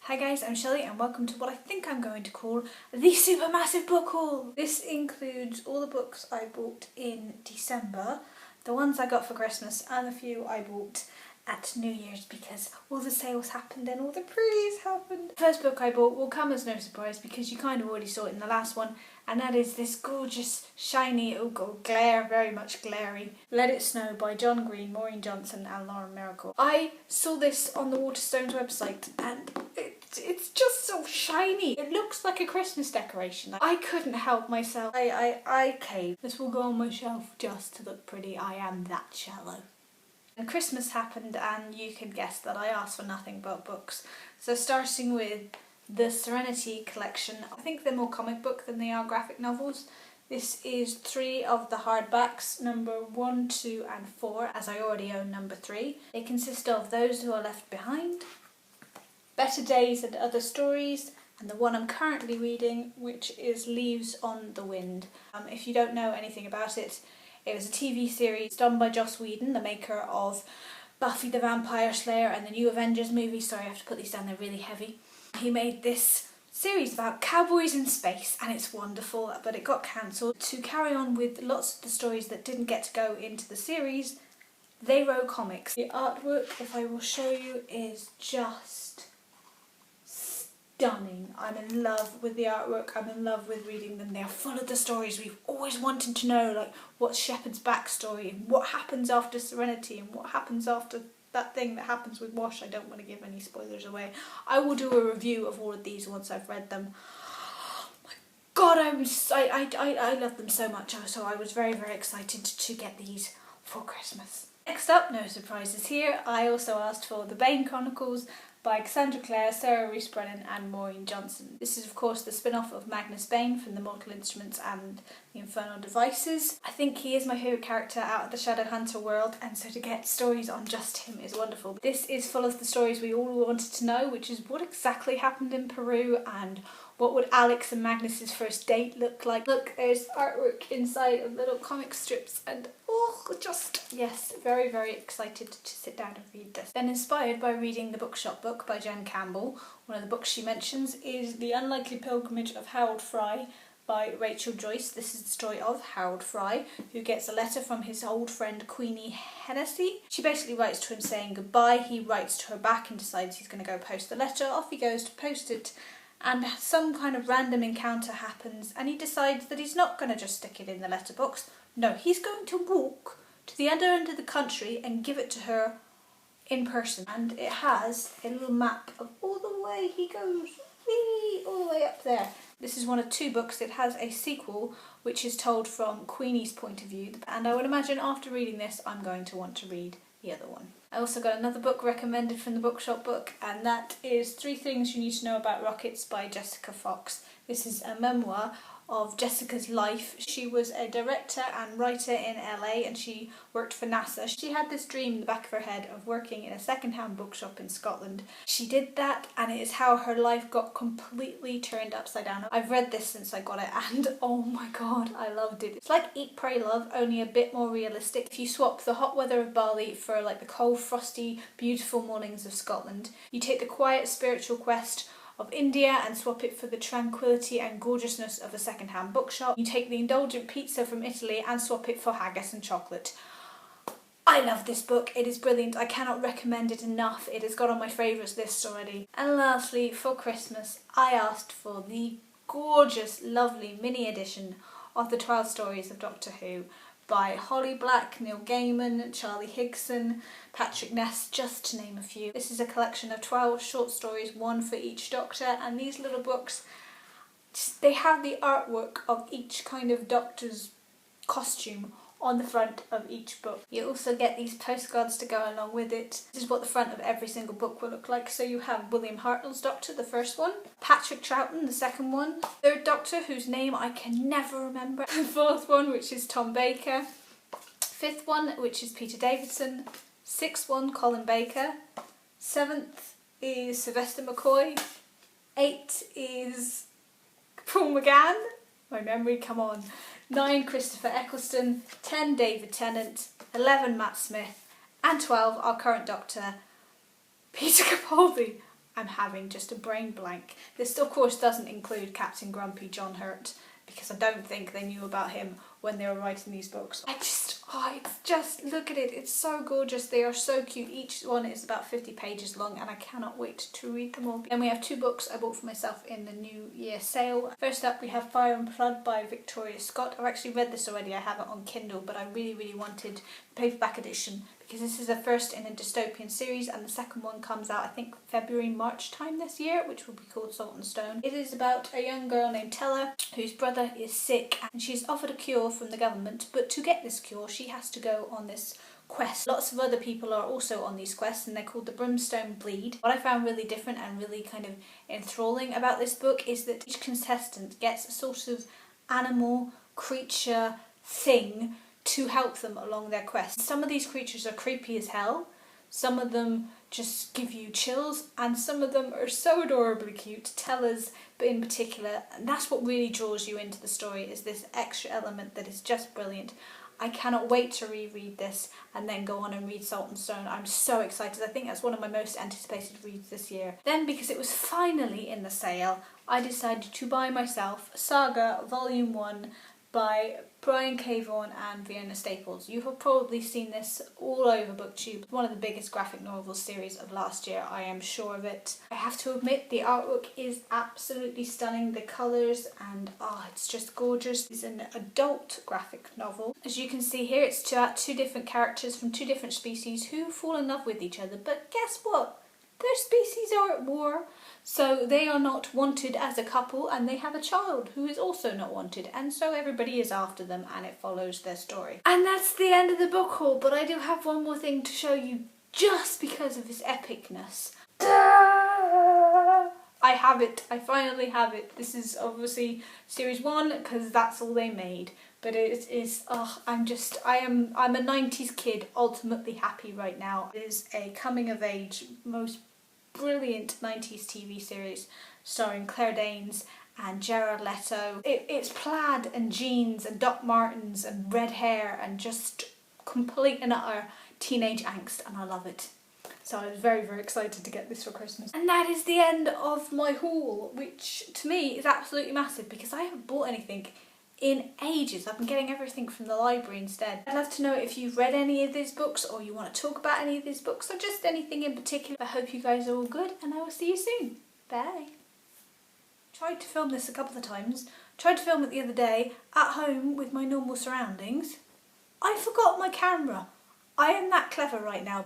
Hi guys, I'm Shelley and welcome to what I think I'm going to call the Supermassive Book Haul. This includes all the books I bought in December, the ones I got for Christmas and a few I bought at New Year's because all the sales happened and all the pre's happened. The first book I bought will come as no surprise because you kind of already saw it in the last one, and that is this gorgeous, shiny, glare, very much glary, Let It Snow by John Green, Maureen Johnson and Lauren Miracle. I saw this on the Waterstones website and it's just so shiny. It looks like a Christmas decoration. I couldn't help myself. I caved. This will go on my shelf just to look pretty. I am that shallow. And Christmas happened and you can guess that I asked for nothing but books. So starting with the Serenity collection, I think they're more comic book than they are graphic novels. This is 3 of the hardbacks, number 1, 2 and 4, as I already own number 3. They consist of Those Who Are Left Behind, Better Days and Other Stories, and the one I'm currently reading, which is Leaves on the Wind. If you don't know anything about it, it was a TV series done by Joss Whedon, the maker of Buffy the Vampire Slayer and the new Avengers movie. Sorry, I have to put these down, they're really heavy. He made this series about cowboys in space and it's wonderful, but it got cancelled. To carry on with lots of the stories that didn't get to go into the series, they wrote comics. The artwork, if I will show you, is just stunning. I'm in love with the artwork, I'm in love with reading them. They're full of the stories we've always wanted to know, like what's Shepard's backstory and what happens after Serenity and what happens after that thing that happens with Wash. I don't want to give any spoilers away. I will do a review of all of these once I've read them. Oh my god, I love them so much, so I was very, very excited to get these for Christmas. Next up, no surprises here, I also asked for the Bane Chronicles by Cassandra Clare, Sarah Rees Brennan and Maureen Johnson. This is of course the spin-off of Magnus Bane from the Mortal Instruments and the Infernal Devices. I think he is my favourite character out of the Shadowhunter world, and so to get stories on just him is wonderful. This is full of the stories we all wanted to know, which is what exactly happened in Peru and what would Alex and Magnus's first date look like. Look, there's artwork inside of little comic strips and yes, very, very excited to sit down and read this. Then inspired by reading The Bookshop Book by Jen Campbell, one of the books she mentions is The Unlikely Pilgrimage of Harold Frye by Rachel Joyce. This is the story of Harold Frye, who gets a letter from his old friend Queenie Hennessy. She basically writes to him saying goodbye. He writes to her back and decides he's going to go post the letter. Off he goes to post it, and some kind of random encounter happens and he decides that he's not going to just stick it in the letterbox. No, he's going to walk to the other end of the country and give it to her in person. And it has a little map of all the way he goes, all the way up there. This is one of 2 books. It has a sequel which is told from Queenie's point of view, and I would imagine after reading this I'm going to want to read the other one. I also got another book recommended from the Bookshop Book, and that is 3 Things You Need to Know About Rockets by Jessica Fox. This is a memoir of Jessica's life. She was a director and writer in LA and she worked for NASA. She had this dream in the back of her head of working in a second-hand bookshop in Scotland. She did that and it is how her life got completely turned upside down. I've read this since I got it and oh my god, I loved it. It's like Eat, Pray, Love, only a bit more realistic. If you swap the hot weather of Bali for like the cold, frosty, beautiful mornings of Scotland, you take the quiet spiritual quest of India and swap it for the tranquility and gorgeousness of a second-hand bookshop. You take the indulgent pizza from Italy and swap it for haggis and chocolate. I love this book, it is brilliant, I cannot recommend it enough, it has got on my favourites list already. And lastly, for Christmas, I asked for the gorgeous, lovely mini edition of the 12 Stories of Doctor Who by Holly Black, Neil Gaiman, Charlie Higson, Patrick Ness, just to name a few. This is a collection of 12 short stories, 1 for each Doctor, and these little books, they have the artwork of each kind of Doctor's costume on the front of each book. You also get these postcards to go along with it. This is what the front of every single book will look like. So you have William Hartnell's Doctor, the first one, Patrick Troughton, the second one, third Doctor, whose name I can never remember, the fourth one, which is Tom Baker, fifth one, which is Peter Davison, sixth one, Colin Baker, seventh is Sylvester McCoy, 8 is Paul McGann, my memory, come on, 9 Christopher Eccleston, 10 David Tennant, 11 Matt Smith, and 12 our current Doctor, Peter Capaldi. I'm having just a brain blank. This of course doesn't include Captain Grumpy John Hurt, because I don't think they knew about him when they were writing these books. It's just, look at it, it's so gorgeous, they are so cute. Each one is about 50 pages long and I cannot wait to read them all. Then we have 2 books I bought for myself in the New Year sale. First up we have Fire and Flood by Victoria Scott. I've actually read this already, I have it on Kindle, but I really wanted the paperback edition because this is the first in a dystopian series and the second one comes out I think February, March time this year, which will be called Salt and Stone. It is about a young girl named Tella whose brother is sick and she's offered a cure from the government, but to get this cure she has to go on this quest. Lots of other people are also on these quests and they're called the Brimstone Bleed. What I found really different and really kind of enthralling about this book is that each contestant gets a sort of animal, creature, thing to help them along their quest. Some of these creatures are creepy as hell, some of them just give you chills, and some of them are so adorably cute, Tella's but in particular, and that's what really draws you into the story, is this extra element that is just brilliant. I cannot wait to reread this and then go on and read Salt and Stone. I'm so excited. I think that's one of my most anticipated reads this year. Then, because it was finally in the sale, I decided to buy myself Saga Volume 1 by Brian K. Vaughan and Fiona Staples. You have probably seen this all over BookTube. One of the biggest graphic novel series of last year, I am sure of it. I have to admit the artwork is absolutely stunning, the colours, and it's just gorgeous. It's an adult graphic novel. As you can see here, it's about 2 different characters from 2 different species who fall in love with each other, but guess what? Their species are at war, so they are not wanted as a couple and they have a child who is also not wanted, and so everybody is after them and it follows their story. And that's the end of the book haul, but I do have one more thing to show you just because of its epicness. I have it, I finally have it. This is obviously series 1 because that's all they made. But it is, I'm a 90s kid, ultimately happy right now. It is a coming of age, most brilliant 90s TV series starring Claire Danes and Jared Leto. It's plaid and jeans and Doc Martens and red hair and just complete and utter teenage angst, and I love it. So I was very excited to get this for Christmas. And that is the end of my haul, which to me is absolutely massive because I haven't bought anything in ages. I've been getting everything from the library instead. I'd love to know if you've read any of these books or you want to talk about any of these books or just anything in particular. I hope you guys are all good and I will see you soon. Bye. Tried to film this a couple of times. Tried to film it the other day at home with my normal surroundings. I forgot my camera. I am that clever right now.